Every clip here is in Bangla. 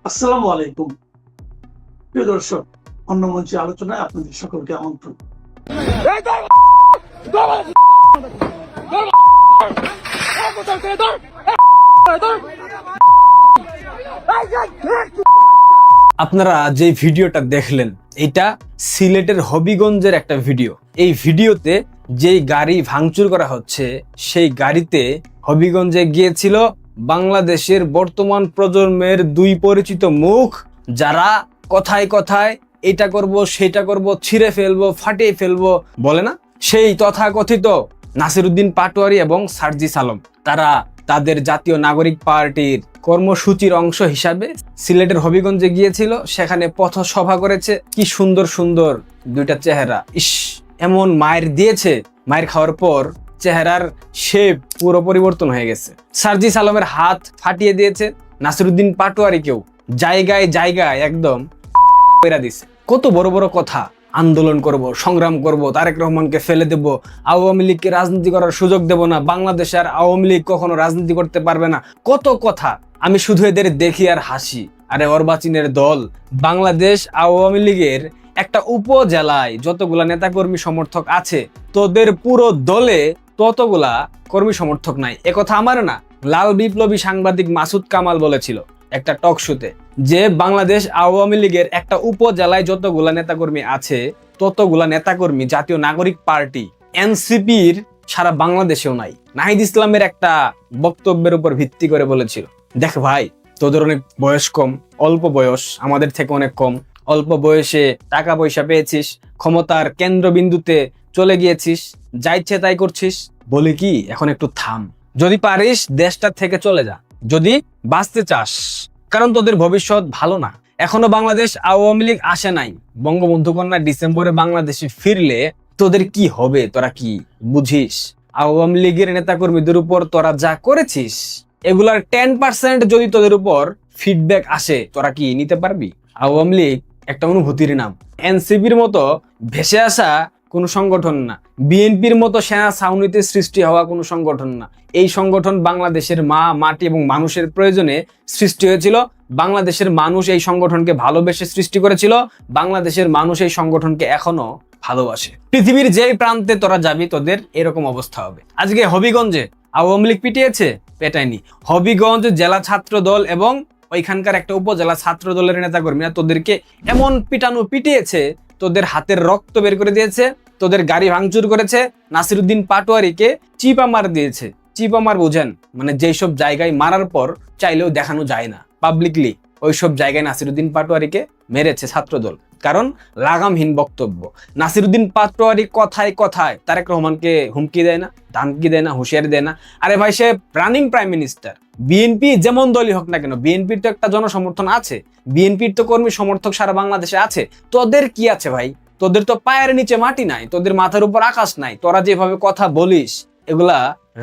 আসসালামু আলাইকুম প্রিয় দর্শক, অন্য মঞ্চে আলোচনায় আপনাদের সকলকে আমন্ত্রণ। আপনারা যে ভিডিওটা দেখলেন এটা সিলেটের হবিগঞ্জের একটা ভিডিও। এই ভিডিওতে যেই গাড়ি ভাঙচুর করা হচ্ছে সেই গাড়িতে হবিগঞ্জে গিয়েছিল বাংলাদেশের বর্তমান প্রজন্মের দুই পরিচিত মুখ, যারা কথায় কথায় এটা করব সেটা করব, ছিঁড়ে ফেলবো, ফাটিয়ে ফেলবো বলে না, সেই তথাকথিত নাসিরউদ্দিন পাটোয়ারি এবং সার্জিস আলম। তারা তাদের জাতীয় নাগরিক পার্টির কর্মসূচির অংশ হিসাবে সিলেটের হবিগঞ্জে গিয়েছিল, সেখানে পথসভা করেছে। কি সুন্দর সুন্দর দুইটা চেহারা, ইস! এমন মায়ের দিয়েছে, মায়ের খাওয়ার পর চেহারার শেপ পুরো পরিবর্তন হয়ে গেছে। সার্জিস আলমের হাত ফাটিয়ে দিয়েছে, নাসিরউদ্দিন পাটোয়ারিকেও জায়গায় জায়গায় একদম পেরা দিছে। কত বড় বড় কথা, আন্দোলন করব, সংগ্রাম করব, তারেক রহমানকে ফেলে দেব, আওয়ামী লীগকে রাজনীতি করার সুযোগ দেব না, বাংলাদেশে আর আওয়ামী লীগ কখনো রাজনীতি করতে পারবে না, কত কথা। আমি শুধু এদের দেখি আর হাসি। আরে অর্বাচীনের দল, বাংলাদেশ আওয়ামী লীগের একটা উপজেলায় যতগুলা নেতাকর্মী সমর্থক আছে, তোদের পুরো দলে ততগুলা কর্মী সমর্থক নাই। একথা আমার না, লাল বিপ্লবী সাংবাদিক মাসুদ কামাল বলেছিল একটা টক শোতে, যে বাংলাদেশ আওয়ামী লীগের একটা উপজেলায় যতগুলা নেতাকর্মী আছে ততগুলা নেতাকর্মী জাতীয় নাগরিক পার্টি এনসিপির সারা বাংলাদেশেও নাই। নাহিদ ইসলামের একটা বক্তব্যের উপর ভিত্তি করে বলেছিল, দেখ ভাই, তোদের অনেক বয়স কম, অল্প বয়স, আমাদের থেকে অনেক কম, অল্প বয়সে টাকা পয়সা পেয়েছিস, ক্ষমতার কেন্দ্রবিন্দুতে চলে গিয়েছিস, যা ইচ্ছে তাই করছিস, বলি কি এখন একটু থাম, যদি পারিস দেশটা থেকে চলে যা, যদি বাঁচতে চাস, কারণ তোদের ভবিষ্যৎ ভালো না। এখনো বাংলাদেশ আওয়ামী লীগ আসে নাই, বঙ্গবন্ধু কন্যা ডিসেম্বরে বাংলাদেশে ফিরলে তোদের কি হবে তোরা কি বুঝিস? আওয়ামী লীগের নেতাকর্মীদের উপর তোরা যা করেছিস এগুলার 10% যদি তোদের উপর ফিডব্যাক আসে, তোরা কি নিতে পারবি? আওয়ামী লীগ একটা অনুভূতির নাম, এনসিপির মতো ভেসে আসা কোনো সংগঠন না, বিএনপির মতো সেনা ছাউনিতে সৃষ্টি হওয়া কোনো সংগঠন না। এই সংগঠন বাংলাদেশের মা, মাটি এবং মানুষের প্রয়োজনে সৃষ্টি হয়েছিল। বাংলাদেশের মানুষ এই সংগঠনকে ভালোবেসে সৃষ্টি করেছিল, বাংলাদেশের মানুষ এই সংগঠনকে এখনো ভালোবাসে। পৃথিবীর যেই প্রান্তে তোরা যাবি তোদের এরকম অবস্থা হবে। আজকে হবিগঞ্জে আওয়ামী লীগ পিটিয়েছে, পেটায়নি। হবিগঞ্জ জেলা ছাত্র দল এবং ওইখানকার একটা উপজেলা ছাত্র দলের নেতাকর্মীরা তোদেরকে এমন পিটানো পিটিয়েছে, তোদের হাতের রক্ত বের করে দিয়েছে, তোদের গাড়ি ভাঙচুর করেছে, নাসিরউদ্দিন পাটোয়ারিকে চিপামার দিয়েছে। চিপামার বুঝেন, মানে যেসব জায়গায় মারার পর চাইলেও দেখানো যায় না পাবলিকলি, ওইসব জায়গায় নাসিরউদ্দিন পাটোয়ারিকে মেরেছে ছাত্রদল, কারণ লাগামহীন বক্তব্য। নাসিরউদ্দিন পাটোয়ারি কথায় কথায় তারেক রহমানকে হুমকি দেয় না, ধমকি দেয় না, হুঁশিয়ারি দেয় না। আরে ভাই, সে রানিং প্রাইম মিনিস্টার। বিএনপি যেমন দলই হোক না কেন, বিএনপির তো একটা জনসমর্থন আছে, বিএনপির তো কর্মী সমর্থক সারা বাংলাদেশে আছে। তোদের কি আছে ভাই? তোদের তো পায়ের নিচে মাটি নাই, তোদের মাথার উপর আকাশ নাই। তোরা যেভাবে কথা বলিস এগুলা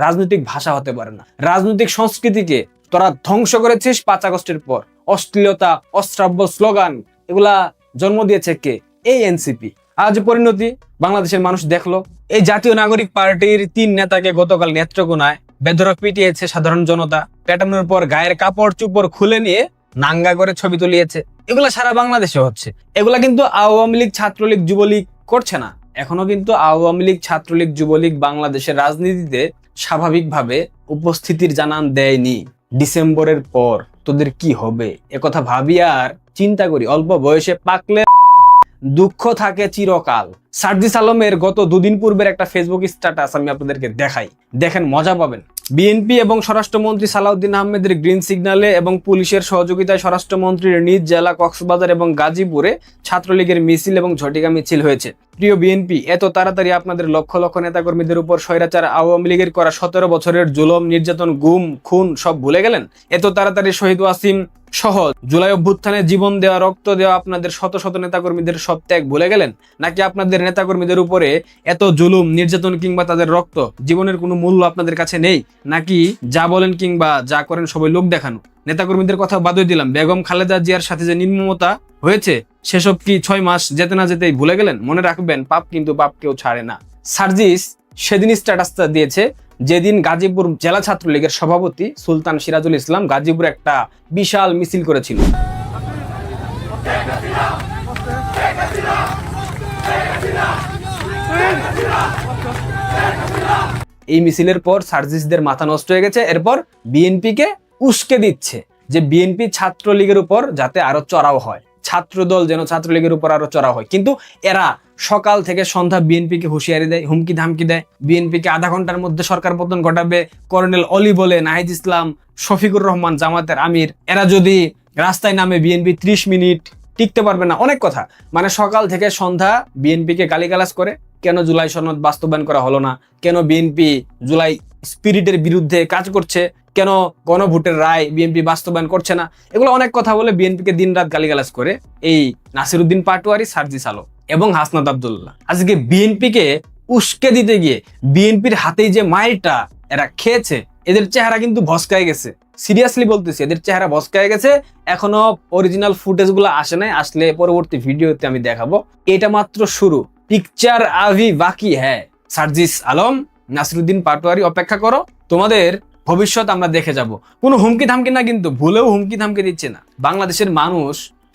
রাজনৈতিক ভাষা হতে পারে না। রাজনৈতিক সংস্কৃতিকে তোরা ধ্বংস করেছিস 5 আগস্টের পর। অশ্লীলতা, অশ্রাব্য স্লোগান এগুলা জন্ম দিয়েছে কে? এই এনসিপি। আজ পরিণতি বাংলাদেশের মানুষ দেখলো। এই জাতীয় নাগরিক পার্টির 3 নেতাকে গতকাল নেত্রকোনায় বেধড়ক পিটিয়েছে সাধারণ জনতা। পেটানোর পর গায়ের কাপড় চুপড় খুলে নিয়ে নাঙ্গা করে ছবি তুলিয়েছে। এগুলা সারা বাংলাদেশে হচ্ছে। এগুলা কিন্তু আওয়ামী লীগ, ছাত্রলীগ, যুবলীগ করছে না। এখনো কিন্তু আওয়ামী লীগ, ছাত্রলীগ, যুবলীগ বাংলাদেশের রাজনীতিতে স্বাভাবিকভাবে উপস্থিতির জানান দেয়নি। ডিসেম্বরের পর তোদের কি হবে একথা ভাবি আর চিন্তা করি। অল্প বয়সে পাকলে দুঃখ থাকে চিরকাল। সার্জিস আলমের গত 2 দিন পূর্বের একটা ফেসবুক স্ট্যাটাস আমি আপনাদেরকে দেখাই, দেখেন মজা পাবেন। বিএনপি এবং স্বরাষ্ট্রমন্ত্রী সালাউদ্দিন আহমেদের গ্রিন সিগন্যালে এবং পুলিশের সহযোগিতায় স্বরাষ্ট্রমন্ত্রীর নিজ জেলা কক্সবাজার এবং গাজীপুরে ছাত্রলীগের মিছিল এবং ঝটিকা মিছিল হয়েছে। প্রিয় বিএনপি, এত তাড়াতাড়ি আপনাদের লক্ষ লক্ষ নেতাকর্মীদের উপর স্বৈরাচার আওয়ামী লীগের করা 17 বছরের জুলুম, নির্যাতন, গুম, খুন সব ভুলে গেলেন? এত তাড়াতাড়ি শহীদ ওয়াসিম সহ জুলাই অভ্যুত্থানে জীবন দেওয়া, রক্ত দেওয়া আপনাদের শত শত নেতাকর্মীদের সব ত্যাগ ভুলে গেলেন? নাকি আপনাদের নেতাকর্মীদের উপরে এত জুলুম, নির্যাতন কিংবা তাদের রক্ত, জীবনের কোনো মূল্য আপনাদের কাছে নেই? নাকি যা বলেন কিংবা যা করেন সবাই লোক দেখানো? নেতাকর্মীদের কথা বাদই দিলাম, বেগম খালেদা জিয়ার সাথে যে নির্মমতা হয়েছে সেসব কি 6 মাস যেতে না যেতেই ভুলে গেলেন? মনে রাখবেন, পাপ কিন্তু পাপ কেউ ছাড়ে না। সার্জিস সেদিন স্ট্যাটাসটা দিয়েছে যেদিন গাজীপুর জেলা ছাত্রলীগের সভাপতি সুলতান সিরাজুল ইসলাম গাজীপুরে একটা বিশাল মিছিল করেছিল। এই মিছিলের পর সার্জিসদের মাথা নষ্ট হয়ে গেছে। এরপর বিএনপিকে উস্কে দিচ্ছে যে বিএনপি ছাত্রলীগের উপর যাতে আরো চড়াও হয়, ছাত্রদল যেন ছাত্রলীগের উপর আরো চড়াও হয়। কিন্তু এরা সকাল থেকে সন্ধ্যা বিএনপিকে হুঁশিয়ারি দেয়, হুমকি ধামকি দেয়, বিএনপিকে আধা ঘন্টার মধ্যে সরকার পতন ঘটাবে। কর্নেল অলি বলে, নাহিদ ইসলাম, শফিকুর রহমান জামাতের আমির, এরা যদি রাস্তায় নামে বিএনপি 30 মিনিট টিকতে পারবে না, অনেক কথা। মানে সকাল থেকে সন্ধ্যা বিএনপিকে গালিগালাজ করে। কেন জুলাই সনদ বাস্তবায়ন করা হলো না, কেন বিএনপি জুলাই স্পিরিটের বিরুদ্ধে কাজ করছে, কেন গণভোটের রায় বিএনপি বাস্তবায়ন করছে না, এগুলো অনেক কথা বলে বিএনপিকে দিনরাত গালিগালাজ করে এই নাসিরউদ্দিন পাটোয়ারি, সার্জিস আলম এবং হাসনাত আব্দুল্লাহ। আজকে বিএনপিকে উস্কে দিতে গিয়ে বিএনপির হাতেই যে মাইরটা এরা খেয়েছে, এদের চেহারা কিন্তু ভস্কায় গেছে। সিরিয়াসলি বলতেছি, এদের চেহারা ভস্কায় গেছে। এখনো অরিজিনাল ফুটেজ গুলো আসে নাই, আসলে পরবর্তী ভিডিওতে আমি দেখাবো। এটা মাত্র শুরু, পিকচার আভি বাকি হ্যাঁ। সার্জিস আলম, নাসিরউদ্দিন পাটোয়ারি, অপেক্ষা করো, তোমাদের ভবিষ্যৎ আমরা দেখে যাব। কোনো হুমকি ধামকি না, কিন্তু ভুলেও হুমকি ধামকি দিচ্ছে না। বাংলাদেশের মানুষ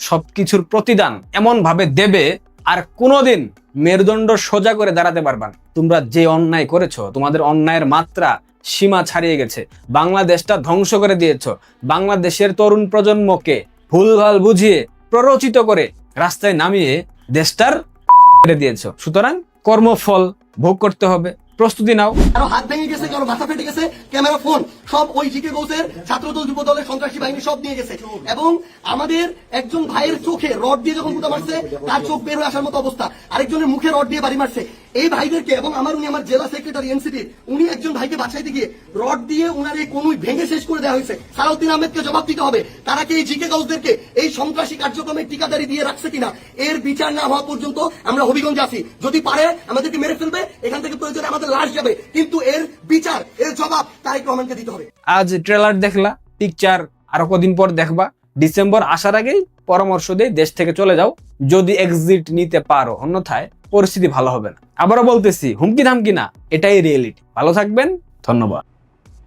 সবকিছুর প্রতিদান এমন ভাবে দেবে, আর কোনোদিন মেরুদণ্ড সোজা করে দাঁড়াতে পারবা না। তোমরা যে অন্যায় করেছো, তোমাদের অন্যায়ের মাত্রা সীমা ছাড়িয়ে গেছে। বাংলাদেশটা ধ্বংস করে দিয়েছ। বাংলাদেশের তরুণ প্রজন্মকে ভুলভাল বুঝিয়ে প্ররোচিত করে রাস্তায় নামিয়ে দেশটার করে দিয়েছ। সুতরাং কর্মফল ভোগ করতে হবে, প্রস্তুতি নাও। কারো হাত ভেঙে গেছে, কারো মাথা ফেটে গেছে, ক্যামেরা, ফোন সব ওই জিকে গৌসের ছাত্রদল, যুবদলের সন্ত্রাসী বাহিনী সব নিয়ে গেছে। এবং আমাদের একজন ভাইয়ের চোখে রড দিয়ে যখন গুঁতা মারছে, তার চোখ বের হয়ে আসার মতো অবস্থা, আরেকজনের মুখে রড দিয়ে বাড়ি মারছে। এই ভাইদেরকে, এবং উনি আমার জেলা সেক্রেটারি এনসিপি, উনি একজন ভাইকে বাঁচাইতে গিয়ে রড দিয়ে উনার এই কোনুই ভেঙে শেষ করে দেওয়া হয়েছে। সালাউদ্দিন আহমেদকে জবাব দিতে হবে, তারা কি এই জিকে গাউসদেরকে এই সন্ত্রাসী কার্যক্রমে ঠিকাদারি দিয়ে রাখছে কিনা। এর বিচার না হওয়া পর্যন্ত আমরা হবিগঞ্জে আছি। যদি পারে আমাদেরকে মেরে ফেলবে, এখান থেকে প্রয়োজনে আমাদের লাশ যাবে, কিন্তু এর বিচার, এর জবাব তারেক রহমানকে দিতে হবে। আজ ট্রেলার দেখলা, পিকচার আরো কদিন পর দেখবা। ডিসেম্বর আসার আগেই পরামর্শ দেই, দেশ থেকে চলে যাও যদি এক্সিট নিতে পারো, অন্যথায় পরিস্থিতি ভালো হবে না। আবারও বলতেছি, হুমকি ধামকি না, এটাই রিয়েলিটি। ভালো থাকবেন, ধন্যবাদ।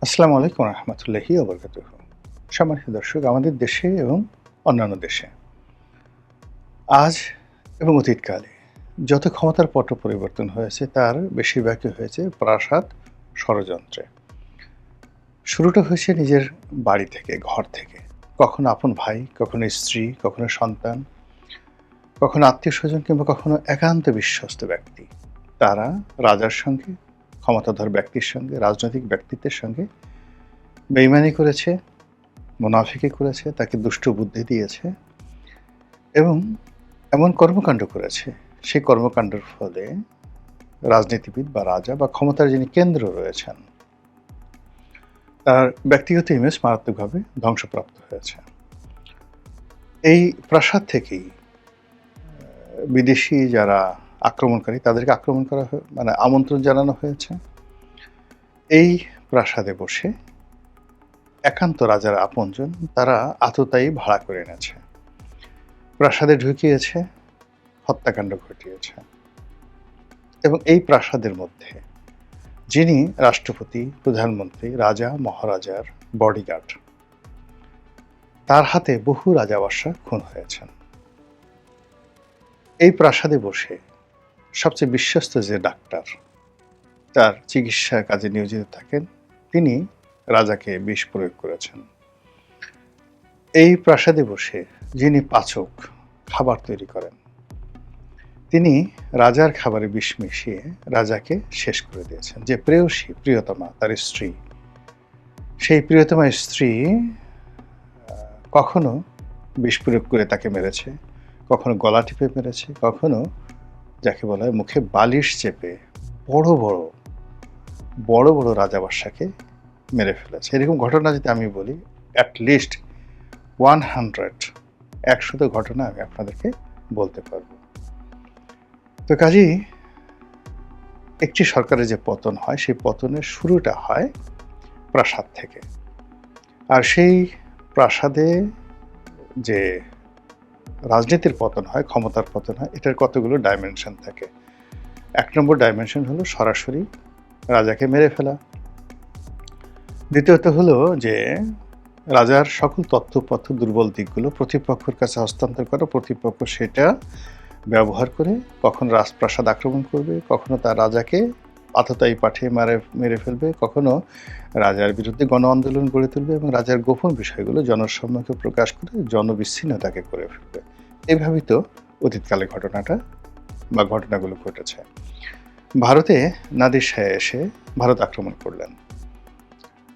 আসসালামু আলাইকুম রহমতুল্লাহি ওয়া বারাকাতুহু। সম্মানিত দর্শক, আমাদের দেশে এবং অন্যান্য দেশে আজ এবং অতীতকালে যত ক্ষমতার পট পরিবর্তন হয়েছে, তার বেশিরভাগই হয়েছে প্রাসাদ ষড়যন্ত্রে। শুরুটা হয়েছে নিজের বাড়ি থেকে, ঘর থেকে। কখনো আপন ভাই, কখনো স্ত্রী, কখনো সন্তান, কখনো আত্মীয় স্বজন, কিংবা কখনো একান্ত বিশ্বস্ত ব্যক্তি। তারা রাজার সঙ্গে, ক্ষমতাধর ব্যক্তির সঙ্গে, রাজনৈতিক ব্যক্তিত্বের সঙ্গে বেইমানি করেছে, মুনাফিকি করেছে, তাকে দুষ্ট বুদ্ধি দিয়েছে এবং এমন কর্মকাণ্ড করেছে, সেই কর্মকাণ্ডের ফলে রাজনীতিবিদ বা রাজা বা ক্ষমতার যিনি কেন্দ্র রয়েছেন, তার ব্যক্তিগত ইমেজ মারাত্মকভাবে ধ্বংসপ্রাপ্ত হয়েছে। এই প্রাসাদ থেকেই বিদেশি যারা আক্রমণকারী, তাদেরকে আক্রমণ করা মানে আমন্ত্রণ জানানো হয়েছে। এই প্রাসাদে বসে একান্ত রাজার আপনজন, তারা আততায়ী ভাড়া করে এনেছে, প্রাসাদে ঢুকিয়েছে, হত্যাকাণ্ড ঘটিয়েছে। এবং এই প্রাসাদের মধ্যে যিনি রাষ্ট্রপতি, প্রধানমন্ত্রী, রাজা মহারাজার বডিগার্ড, তার হাতে বহু রাজাবাসা খুন হয়েছেন। এই প্রাসাদে বসে সবচেয়ে বিশ্বস্ত যে ডাক্তার, তার চিকিৎসা কাজে নিয়োজিত থাকেন, তিনি রাজাকে বিষ প্রয়োগ করেছেন। এই প্রাসাদে বসে যিনি পাচক, খাবার তৈরি করেন, তিনি রাজার খাবারে বিষ মিশিয়ে রাজাকে শেষ করে দিয়েছেন। যে প্রেয়সী, প্রিয়তমা, তার স্ত্রী, সেই প্রিয়তমা স্ত্রী কখনো বিষ প্রয়োগ করে তাকে মেরেছে, কখনো গলা টিপে মেরেছে, কখনো যাকে বলা হয় মুখে বালিশ চেপে বড় বড় রাজাবাসাকে মেরে ফেলেছে। এরকম ঘটনা যদি আমি বলি, অ্যাটলিস্ট 100 ঘটনা আমি আপনাদেরকে বলতে পারবো। তো কাজেই একটি সরকারের যে পতন হয়, সেই পতনের শুরুটা হয় প্রাসাদ থেকে। আর সেই প্রাসাদে যে রাজনীতির পতন হয়, ক্ষমতার পতন হয়, এটার কতগুলো ডাইমেনশন থাকে। 1 নম্বর ডাইমেনশন হলো সরাসরি রাজাকে মেরে ফেলা। দ্বিতীয়ত হলো যে রাজার সকল তথ্যপত্র দুর্বল দিকগুলো প্রতিপক্ষের কাছে হস্তান্তর করা, প্রতিপক্ষ সেটা ব্যবহার করে কখনো রাজপ্রাসাদ আক্রমণ করবে, কখনো তার রাজাকে আততায়ী পাঠিয়ে মেরে ফেলবে, কখনো রাজার বিরুদ্ধে গণ আন্দোলন গড়ে তুলবে এবং রাজার গোপন বিষয়গুলো জনসম্মুখে প্রকাশ করে জনবিচ্ছিন্নতাকে করে ফেলবে। এভাবেই তো অতীতকালে ঘটনাগুলো ঘটেছে। ভারতে নাদির শাহ এসে ভারত আক্রমণ করলেন,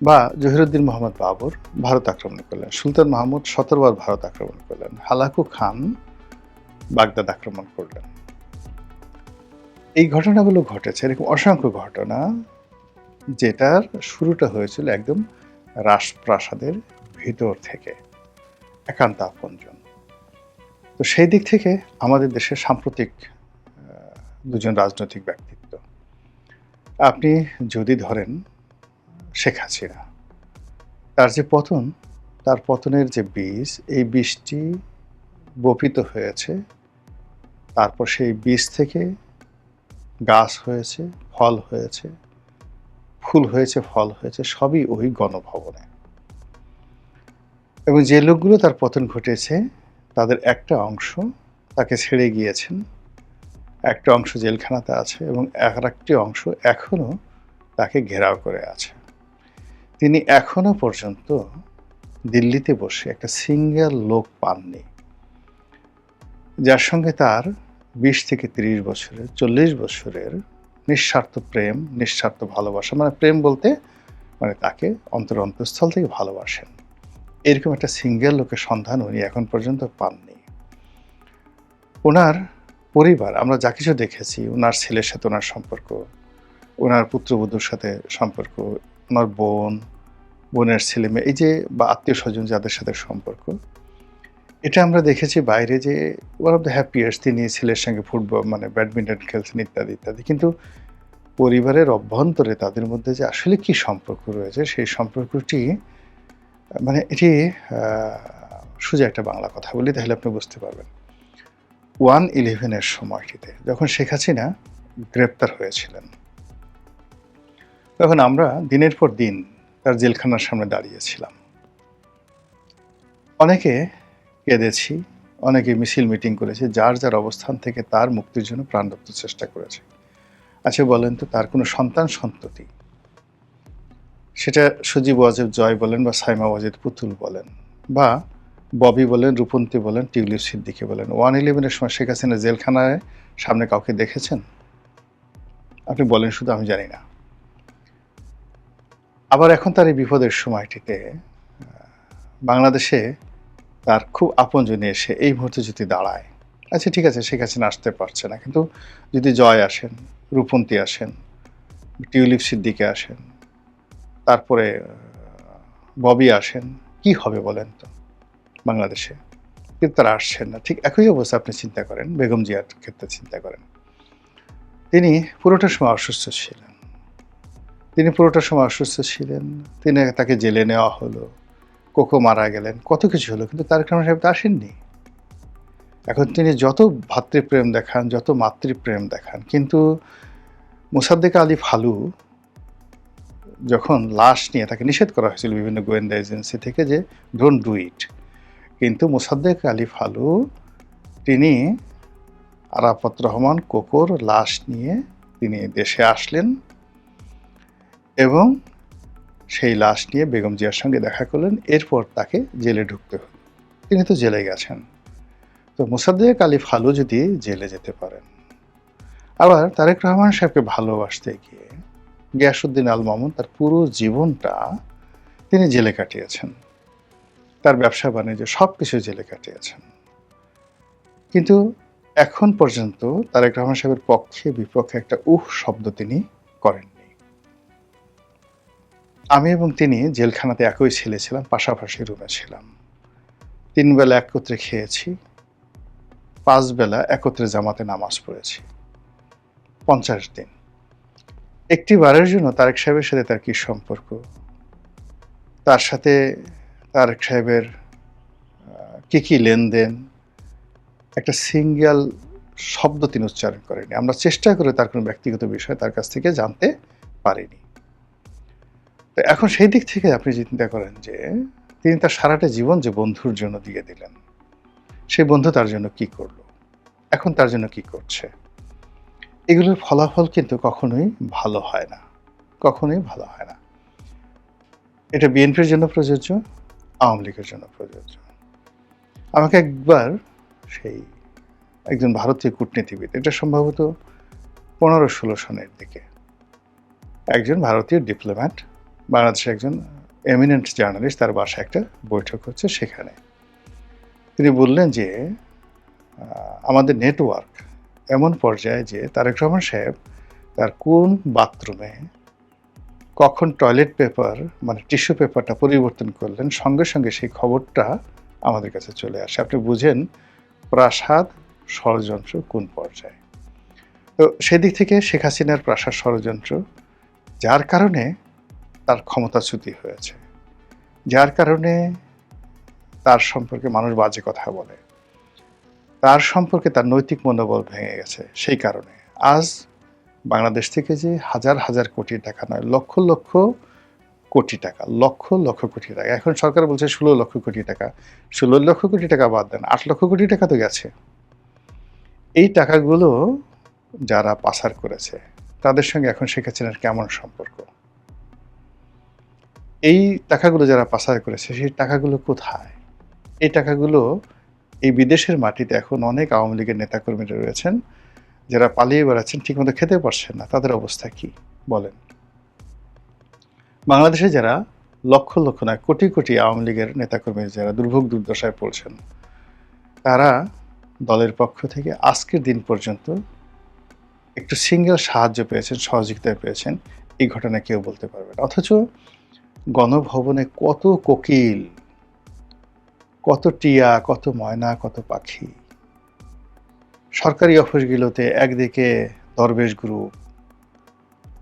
বা জহিরুদ্দিন মোহাম্মদ বাবর ভারত আক্রমণ করলেন, সুলতান মাহমুদ 17 বার ভারত আক্রমণ করলেন, হালাকু খান বাগদাদ আক্রমণ করলেন। এই ঘটনাগুলো ঘটেছে, এরকম অসংখ্য ঘটনা, যেটার শুরুটা হয়েছিল একদম রাজপ্রাসাদের ভিতর থেকে, একান্ত আপনজন। তো সেই দিক থেকে আমাদের দেশের সাম্প্রতিক দুজন রাজনৈতিক ব্যক্তিত্ব, আপনি যদি ধরেন শেখ হাসিনা, তার যে পতন, তার পতনের যে বীজ, এই বীজটি বপিত হয়েছে, তারপর সেই বীজ থেকে গাছ হয়েছে, ফল হয়েছে, ফুল হয়েছে, ফল হয়েছে, সবই ওই গণভবনে। এবং যে লোকগুলো তার পতন ঘটেছে, তাদের একটা অংশ তাকে ছেড়ে গিয়েছেন, একটা অংশ জেলখানাতে আছে এবং একটি অংশ এখনো তাকে ঘেরাও করে আছে। তিনি এখনো পর্যন্ত দিল্লিতে বসে একটা সিঙ্গেল লোক পাননি যার সঙ্গে তার 20 থেকে 30 বছরের, 40 বছরের নিঃস্বার্থ প্রেম, নিঃস্বার্থ ভালোবাসা, মানে প্রেম বলতে মানে তাকে অন্তঃস্থল থেকে ভালোবাসেন, এরকম একটা সিঙ্গেল লোকের সন্ধান উনি এখন পর্যন্ত পাননি। ওনার পরিবার, আমরা যা কিছু দেখেছি, ওনার ছেলের সাথে ওনার সম্পর্ক, ওনার পুত্রবধূর সাথে সম্পর্ক, ওনার বোনের ছেলে মেয়ে, এই যে বা আত্মীয় স্বজন যাদের সাথে সম্পর্ক, এটা আমরা দেখেছি বাইরে যে ওয়ান অফ দ্য হ্যাপিয়েস্ট, তিনি ছেলের সঙ্গে ফুটবল মানে ব্যাডমিন্টন খেলছেন ইত্যাদি ইত্যাদি। কিন্তু পরিবারের অভ্যন্তরে তাদের মধ্যে যে আসলে কি সম্পর্ক রয়েছে, সেই সম্পর্কটি মানে এটি সোজা একটা বাংলা কথা বলি তাহলে আপনি বুঝতে পারবেন। 1/11 সময়টিতে যখন শেখ হাসিনা গ্রেপ্তার হয়েছিলেন, তখন আমরা দিনের পর দিন তার জেলখানার সামনে দাঁড়িয়েছিলাম। অনেকে কেঁদেছি, অনেকে মিছিল মিটিং করেছে, যার যার অবস্থান থেকে তার মুক্তির জন্য প্রাণদত্ত চেষ্টা করেছে। আচ্ছা বলেন তো, তার কোনো সন্তান সন্ততি, সেটা সজীব ওয়াজেদ জয় বলেন বা সাইমা ওয়াজেদ পুতুল বলেন বা ববি বলেন, রূপন্তী বলেন, টিউলিপ সিদ্দিকী বলেন, 1/11 সময় শেখ হাসিনা জেলখানায় সামনে কাউকে দেখেছেন? আপনি বলেন শুধু, আমি জানি না। আবার এখন তার এই বিপদের সময়টিতে বাংলাদেশে তার খুব আপনজনে এসে এই মুহূর্তে যদি দাঁড়ায়, আচ্ছা ঠিক আছে শেখ হাসিনা আসতে পারছে না, কিন্তু যদি জয় আসেন, রূপন্তী আসেন, টিউলিপ সিদ্দিকে আসেন, তারপরে ববি আসেন, কি হবে বলেন তো বাংলাদেশে? কিন্তু তারা আসছেন না। ঠিক একই অবস্থা আপনি চিন্তা করেন, বেগম জিয়ার ক্ষেত্রে চিন্তা করেন। তিনি পুরোটা সময় অসুস্থ ছিলেন, তাকে জেলে নেওয়া হলো, কোকো মারা গেলেন, কত কিছু হলো, কিন্তু তারেক রহমান সাহেব তো আসেননি। এখন তিনি যত ভাতৃপ্রেম দেখান, যত মাতৃপ্রেম দেখান, কিন্তু মোসাদ্দেক আলী ফালু যখন লাশ নিয়ে, তাকে নিষেধ করা হয়েছিল বিভিন্ন গোয়েন্দা এজেন্সি থেকে যে ডোন্ট ডু ইট, কিন্তু মোসাদ্দেক আলী ফালু তিনি আরাফাত রহমান কোকোর লাশ নিয়ে তিনি দেশে আসলেন এবং সেই লাশ নিয়ে বেগম জিয়ার সঙ্গে দেখা করলেন। এরপর তাকে জেলে ঢুকতে হল, তিনি তো জেলে গেছেন। তো মোসাদ্দেক আলী ফালু যদি জেলে যেতে পারেন, আবার তারেক রহমান সাহেবকে ভালোবাসতে গিয়ে গিয়াসউদ্দিন আল মামুন তার পুরো জীবনটা তিনি জেলে কাটিয়েছেন, তার ব্যবসা বাণিজ্য সব কিছু জেলে কাটিয়েছেন, কিন্তু এখন পর্যন্ত তারেক রহমান সাহেবের পক্ষে বিপক্ষে একটা শব্দ তিনি করেননি। আমি এবং তিনি জেলখানাতে একই ছেলে ছিলাম, পাশাপাশি রুমে ছিলাম, 3 বেলা একত্রে খেয়েছি, 5 বেলা একত্রে জামাতে নামাজ পড়েছি, 50 দিন। একটি বারের জন্য তারেক সাহেবের সাথে তার কি সম্পর্ক, তার সাথে তারেক সাহেবের কি লেনদেন, একটা সিঙ্গেল শব্দ তিনি উচ্চারণ করেনি। আমরা চেষ্টা করে তার কোনো ব্যক্তিগত বিষয় তার কাছ থেকে জানতে পারিনি। তো এখন সেই দিক থেকে আপনি চিন্তা করেন যে তিনি তার সারাটা জীবন যে বন্ধুর জন্য দিয়ে দিলেন, সেই বন্ধু তার জন্য কি করলো, এখন তার জন্য কি করছে, এগুলোর ফলাফল কিন্তু কখনোই ভালো হয় না, কখনোই ভালো হয় না। এটা বিএনপির জন্য প্রযোজ্য, আওয়ামী লীগের জন্য প্রযোজ্য। আমাকে একবার সেই একজন ভারতীয় কূটনীতিবিদ, এটা সম্ভবত 15-16 সনের দিকে, একজন ভারতীয় ডিপ্লোম্যাট, বাংলাদেশের একজন এমিনেন্ট জার্নালিস্ট, তার বাসায় একটা বৈঠক হচ্ছে, সেখানে তিনি বললেন যে আমাদের নেটওয়ার্ক এমন পর্যায়ে যে তারেক রহমান সাহেব তার কোন বাথরুমে কখন টয়লেট পেপার মানে টিস্যু পেপারটা পরিবর্তন করলেন, সঙ্গে সঙ্গে সেই খবরটা আমাদের কাছে চলে আসে। আপনি বুঝেন প্রাসাদ ষড়যন্ত্র কোন পর্যায়ে। তো সেদিক থেকে শেখ হাসিনার প্রাসাদ ষড়যন্ত্র, যার কারণে তার ক্ষমতাচ্যুতি হয়েছে, যার কারণে তার সম্পর্কে মানুষ বাজে কথা বলে, তার সম্পর্কে তার নৈতিক মনোবল ভেঙে গেছে। সেই কারণে আজ বাংলাদেশ থেকে যে হাজার হাজার কোটি টাকা নয়, লক্ষ লক্ষ কোটি টাকা, লক্ষ লক্ষ কোটি টাকা, এখন সরকার বলছে 16 লক্ষ কোটি টাকা, 16 লক্ষ কোটি টাকা বাদ দেন, 8 লক্ষ কোটি টাকা তো গেছে। এই টাকাগুলো যারা পাচার করেছে তাদের সঙ্গে এখন শেখ হাসিনার কেমন সম্পর্ক? এই টাকাগুলো যারা পাচার করেছে সেই টাকাগুলো কোথায়? এই টাকাগুলো এই বিদেশের মাটিতে এখন অনেক আওয়ামী লীগের নেতাকর্মীরা রয়েছেন যারা পালিয়ে বেড়াচ্ছেন, ঠিকমতো খেতে পারছেন না, তাদের অবস্থা কি বলেন? বাংলাদেশে যারা লক্ষ লক্ষ নয় কোটি কোটি আওয়ামী লীগের নেতাকর্মী যারা দুর্ভোগ দুর্দশায় পড়ছেন, তারা দলের পক্ষ থেকে আজকের দিন পর্যন্ত একটু সিঙ্গেল সাহায্য পেয়েছেন, সহযোগিতা পেয়েছেন, এই ঘটনা কেউ বলতে পারবে না। অথচ গণভবনে কত কোকিল, কত টিয়া, কত ময়না, কত পাখি, সরকারি অফিসগুলোতে একদিকে দরবেশ গ্রুপ,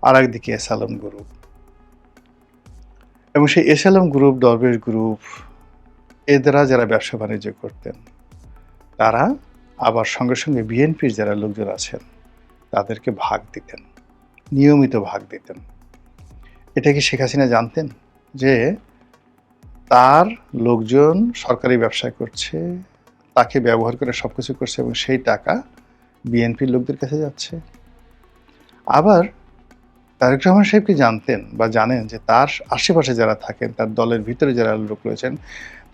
আর একদিকে এসালম গ্রুপ, এবং সেই এসালম গ্রুপ, দরবেশ গ্রুপ এদেরা যারা ব্যবসা বাণিজ্য করতেন, তারা আবার সঙ্গে সঙ্গে বিএনপির যারা লোকজন আছেন তাদেরকে ভাগ দিতেন, নিয়মিত ভাগ দিতেন। এটা কি শেখ হাসিনা জানতেন যে তার লোকজন সরকারি ব্যবসা করছে, তাকে ব্যবহার করে সব কিছু করছে, এবং সেই টাকা বিএনপির লোকদের কাছে যাচ্ছে? আবার তারেক রহমান সাহেব কি জানতেন বা জানেন যে তার আশেপাশে যারা থাকেন, তার দলের ভিতরে যারা লোক রয়েছেন,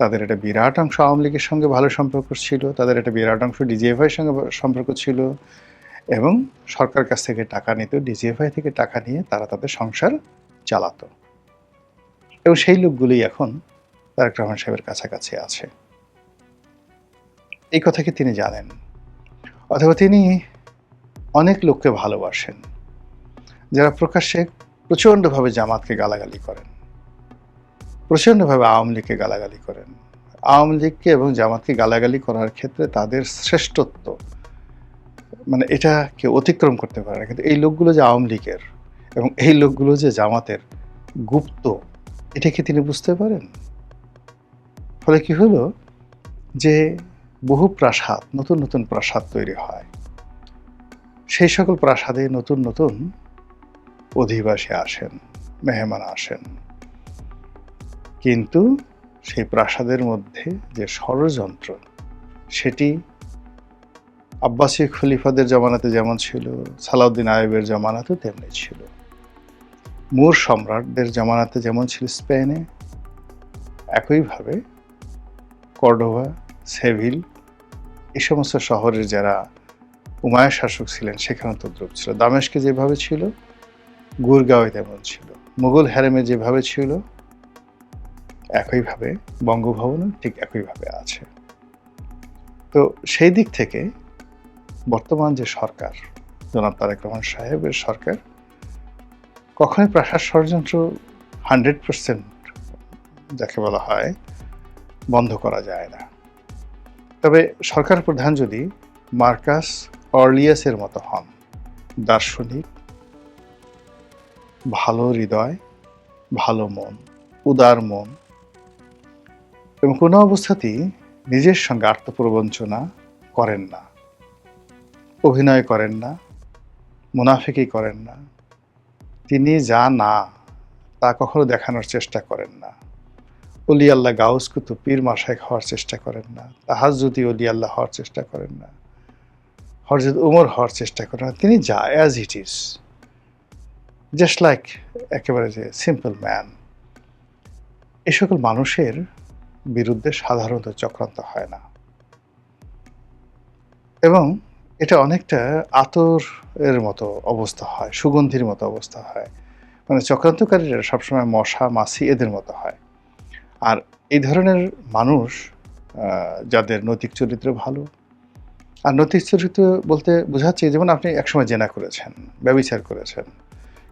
তাদের একটা বিরাট অংশ আওয়ামী লীগের সঙ্গে ভালো সম্পর্ক ছিল, তাদের একটা বিরাট অংশ ডিজিএফআইয়ের সঙ্গে সম্পর্ক ছিল, এবং সরকার কাছ থেকে টাকা নিত, ডিজিএফআই থেকে টাকা নিয়ে তারা তাদের সংসার চালাতো, এবং সেই লোকগুলি এখন তারেক রহমান সাহেবের কাছাকাছি আছে। এই কথা কি তিনি জানেন? অথবা তিনি অনেক লোককে ভালোবাসেন যারা প্রকাশ্যে প্রচণ্ডভাবে জামাতকে গালাগালি করেন, প্রচণ্ডভাবে আওয়ামী লীগকে গালাগালি করেন, আওয়ামী লীগকে এবং জামাতকে গালাগালি করার ক্ষেত্রে তাদের শ্রেষ্ঠত্ব, মানে এটা কেউ অতিক্রম করতে পারে না। কিন্তু এই লোকগুলো যে আওয়ামী লীগের এবং এই লোকগুলো যে জামাতের গুপ্ত, এটা কি তিনি বুঝতে পারেন? ফলে কি হলো যে বহু প্রাসাদ, নতুন নতুন প্রাসাদ তৈরি হয়, সেই সকল প্রাসাদে নতুন নতুন অধিবাসী আসেন, মেহমান আসেন, কিন্তু সেই প্রাসাদের মধ্যে যে ষড়যন্ত্র, সেটি আব্বাসী খলিফাদের জমানাতে যেমন ছিল, সালাউদ্দিন আইয়ুবের জমানাতেও তেমনি ছিল, মুর সম্রাটদের জমানাতে যেমন ছিল স্পেনে, একইভাবে কর্ডোভা, সেভিল, এই সমস্ত শহরের যারা উমাইয়া শাসক ছিলেন সেখানে তদ্রুপ ছিল। দামেস্কে যেভাবে ছিল, গুরগাঁওয়ে তেমন ছিল, মুঘল হ্যারেমে যেভাবে ছিল, একইভাবে বঙ্গভবনও ঠিক একইভাবে আছে। তো সেই দিক থেকে বর্তমান যে সরকার, জনাব তারেক রহমান সাহেবের সরকার, কখনোই প্রাসাদ ষড়যন্ত্র 100% যাকে বলা হয় বন্ধ করা যায় না। তবে সরকার প্রধান যদি মার্কাস অর্লিয়াসের মতো হন, দার্শনিক, ভালো হৃদয়, ভালো মন, উদার মন, এবং কোনো অবস্থাতেই নিজের সঙ্গে আত্মপ্রবঞ্চনা করেন না, অভিনয় করেন না, মুনাফিকি করেন না, তিনি যা না তা কখনো দেখানোর চেষ্টা করেন না, অলি আল্লাহ গাউস কুতুব পীর মাশায়েখ হওয়ার চেষ্টা করেন না, তাহাজ্জুদি অলি আল্লাহ হওয়ার চেষ্টা করেন না, হযরত ওমর হওয়ার চেষ্টা করেন না। তিনি যা as it is, just like একেবারে যে সিম্পল ম্যান। এ সকল মানুষের বিরুদ্ধে সাধারণত চক্রান্ত হয় না, এবং এটা অনেকটা আতরের মতো অবস্থা হয়, সুগন্ধির মতো অবস্থা হয়। মানে চক্রান্তকারীরা সবসময় মশা মাছি এদের মতো হয়। আর এই ধরনের মানুষ যাদের নৈতিক চরিত্র ভালো, আর নৈতিক চরিত্র বলতে বোঝাচ্ছে যেমন আপনি একসময় জেনা করেছেন, ব্যভিচার করেছেন,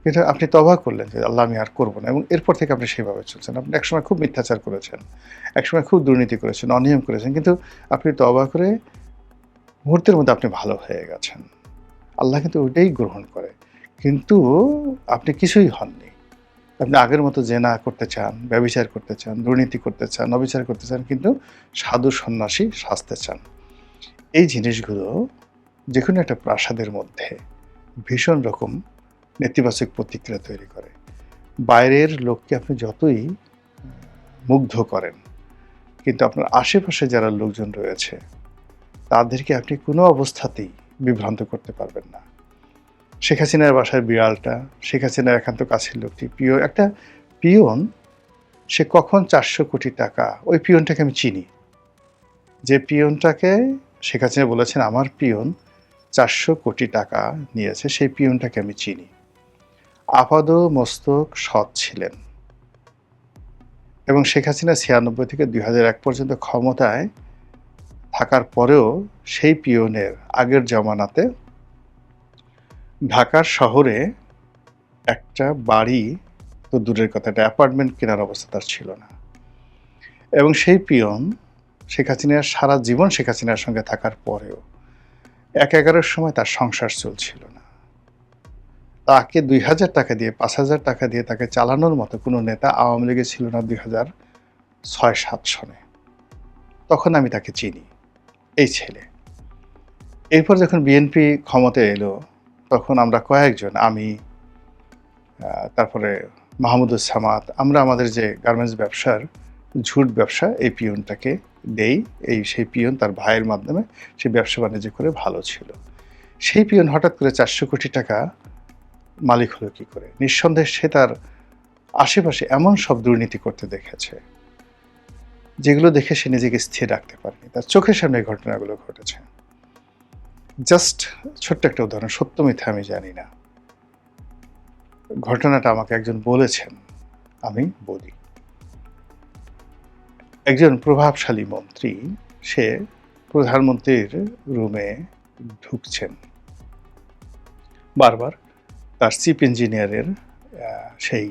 কিন্তু আপনি তওবা করলেন যে আল্লাহ আমি আর করবো না, এবং এরপর থেকে আপনি সেভাবে চলছেন। আপনি একসময় খুব মিথ্যাচার করেছেন, একসময় খুব দুর্নীতি করেছেন, অনিয়ম করেছেন, কিন্তু আপনি তওবা করে মুহূর্তের মধ্যে আপনি ভালো হয়ে গেছেন। আল্লাহ কিন্তু ওইটাই গ্রহণ করে, কিন্তু আপনি কিছুই হননি। আপনি আগের মতো জেনা করতে চান, ব্যভিচার করতে চান, দুর্নীতি করতে চান, অবিচার করতে চান, কিন্তু সাধু সন্ন্যাসী সাজতে চান। এই জিনিসগুলো যে কোনো একটা প্রাসাদের মধ্যে ভীষণ রকম নেতিবাচক প্রতিক্রিয়া তৈরি করে। বাইরের লোককে আপনি যতই মুগ্ধ করেন, কিন্তু আপনার আশেপাশে যারা লোকজন রয়েছে তাদেরকে আপনি কোনো অবস্থাতেই বিভ্রান্ত করতে পারবেন না। শেখ হাসিনার বাসার বিড়ালটা, শেখ হাসিনার একান্ত কাছের লোকটি, একটা পিয়ন, সে কখন 400 কোটি টাকা, ওই পিয়নটাকে আমি চিনি। যে পিয়নটাকে শেখ হাসিনা বলেছেন আমার পিয়ন 400 কোটি টাকা নিয়েছে, সেই পিয়নটাকে আমি চিনি। আপাদ মস্তক সৎ ছিলেন, এবং শেখ হাসিনা 96 থেকে 2001 পর্যন্ত ক্ষমতায় থাকার পরেও সেই পিয়নের আগের জমানাতে ঢাকার শহরে একটা বাড়ি তো দূরের কথা, একটা অ্যাপার্টমেন্ট কেনার অবস্থা তার ছিল না। এবং সেই পিয়ন শেখ হাসিনার সারা জীবন শেখ হাসিনার সঙ্গে থাকার পরেও 1/11 সময় তার সংসার চলছিল না। তাকে 2000 টাকা দিয়ে, 5000 টাকা দিয়ে তাকে চালানোর মতো কোনো নেতা আওয়ামী লীগে ছিল না 2006-07 সনে। তখন আমি তাকে চিনি, এই ছেলে। এরপর যখন বিএনপি ক্ষমতায় এলো, তখন আমরা কয়েকজন, আমি, তারপরে মাহমুদুস সামাদ, আমরা আমাদের যে গার্মেন্টস ব্যবসার ঝুট ব্যবসা, এই পিয়নটাকে দেই। সেই পিয়ন তার ভাইয়ের মাধ্যমে সে ব্যবসা বাণিজ্য করে ভালো ছিল। সেই পিয়ন হঠাৎ করে 400 কোটি টাকা মালিক হলো কি করে? নিঃসন্দেহে সে তার আশেপাশে এমন সব দুর্নীতি করতে দেখেছে যেগুলো দেখে সে নিজেকে স্থির রাখতে পারেনি। তার চোখের সামনে এই ঘটনাগুলো ঘটেছে। জাস্ট ছোট্ট একটা উদাহরণ, সত্য মিথ্যা আমি জানি না, ঘটনাটা আমাকে একজন বলেছেন, আমি বলি। একজন প্রভাবশালী মন্ত্রী, সে প্রধানমন্ত্রীর রুমে ঢুকছেন বারবার, তার চিফ ইঞ্জিনিয়ারের সেই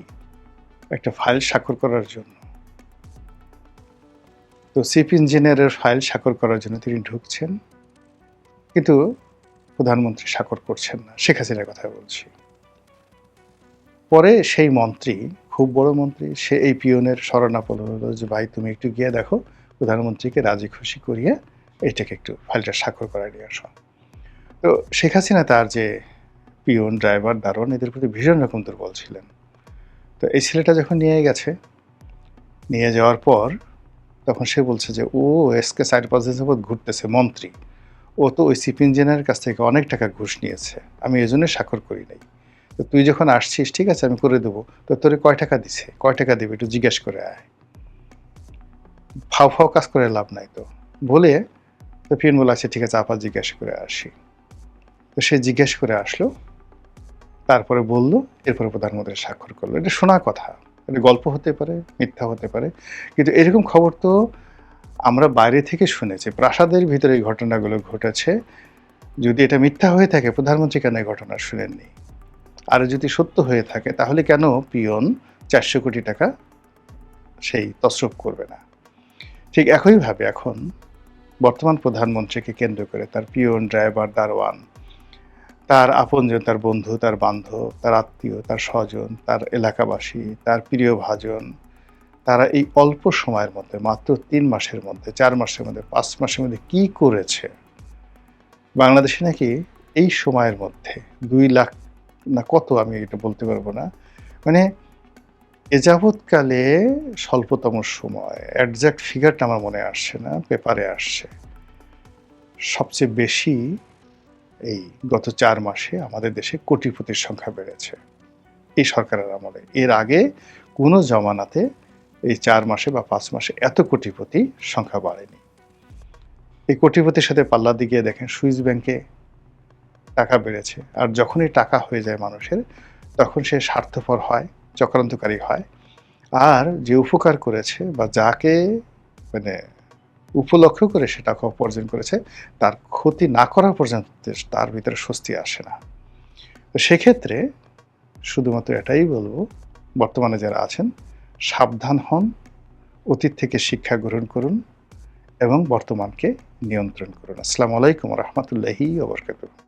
একটা ফাইল স্বাক্ষর করার জন্য। তো চিফ ইঞ্জিনিয়ারের ফাইল স্বাক্ষর করার জন্য তিনি ঢুকছেন, কিন্তু প্রধানমন্ত্রী স্বাক্ষর করছেন না। শেখ হাসিনার কথা বলছি। পরে সেই মন্ত্রী, খুব বড় মন্ত্রী, সে এই পিয়নের শরণাপন্ন হলো যে ভাই তুমি একটু গিয়ে দেখো, প্রধানমন্ত্রীকে রাজি খুশি করিয়ে এইটাকে একটু ফাইলটা স্বাক্ষর করায় নিয়ে আসো। তো শেখ হাসিনা তার যে পিয়ন, ড্রাইভার, দারোয়ান, এদের প্রতি ভীষণ রকম দুর্বল ছিলেন। তো এই ছেলেটা যখন নিয়ে গেছে, নিয়ে যাওয়ার পর তখন সে বলছে যে ও এসকে 4-5 দিন যাবৎ ঘুরতেছে মন্ত্রী, ও তো ওই চিফ ইঞ্জিনিয়ারের কাছ থেকে অনেক টাকা ঘুষ নিয়েছে, আমি এই জন্য স্বাক্ষর করি নাই। তো তুই যখন আসছিস, ঠিক আছে আমি করে দেবো, তো তোরে কয় টাকা দিছে, কয় টাকা দেবে একটু জিজ্ঞেস করে আয়, ফাও ফাও কাজ করে লাভ নাই তো বলে। তো পিয়ন বলে আছে ঠিক আছে আপা জিজ্ঞেস করে আসি। তো সে জিজ্ঞেস করে আসলো, তারপরে বললো, এরপরে প্রধানমন্ত্রী স্বাক্ষর করলো। এটা শোনা কথা, এটা গল্প হতে পারে, মিথ্যা হতে পারে, কিন্তু এরকম খবর তো আমরা বাইরে থেকে শুনেছি। প্রাসাদের ভিতরে এই ঘটনাগুলো ঘটেছে। যদি এটা মিথ্যা হয়ে থাকে, প্রধানমন্ত্রী কেন এই ঘটনা শুনেননি? আর যদি সত্য হয়ে থাকে, তাহলে কেন পিয়ন 400 কোটি টাকা সেই তসরুপ করবে না? ঠিক একইভাবে এখন বর্তমান প্রধানমন্ত্রীকে কেন্দ্র করে তার পিয়ন, ড্রাইভার, দারোয়ান, তার আপনজন, তার বন্ধু, তার বান্ধব, তার আত্মীয়, তার স্বজন, তার এলাকাবাসী, তার প্রিয় ভাজন, তারা এই অল্প সময়ের মধ্যে, মাত্র 3 মাসের মধ্যে, 4 মাসের মধ্যে, 5 মাসের মধ্যে কি করেছে? বাংলাদেশে নাকি এই সময়ের মধ্যে 2 লাখ না কত, আমি এটা বলতে পারবো না, মানে এ যাবৎকালে স্বল্পতম সময়, একজ্যাক্ট ফিগারটা আমার মনে আসছে না, পেপারে আসছে, সবচেয়ে বেশি এই গত 4 মাসে আমাদের দেশে কোটিপতির সংখ্যা বেড়েছে এই সরকারের আমলে। এর আগে কোনো জমানাতে এই 4 মাসে বা 5 মাসে এত কোটিপতি সংখ্যা বাড়েনি। এই কোটিপতির সাথে পাল্লা দিয়ে গিয়ে দেখেন সুইস ব্যাংকে টাকা বেড়েছে, আর যখনই টাকা হয়ে যায় মানুষের তখন সে স্বার্থপর হয়, চক্রান্তকারী হয়, আর যে উপকার করেছে বা যাকে মানে উপলক্ষ করে সে টাকা উপার্জন করেছে তার ক্ষতি না করা পর্যন্ত তার ভিতরে স্বস্তি আসে না। তো সেক্ষেত্রে শুধুমাত্র এটাই বলবো, বর্তমানে যারা আছেন সাবধান হন, অতীত থেকে শিক্ষা গ্রহণ করুন এবং বর্তমানকে নিয়ন্ত্রণ করুন। আসসালামু আলাইকুম ওয়া রাহমাতুল্লাহি ওয়া বারাকাতুহু।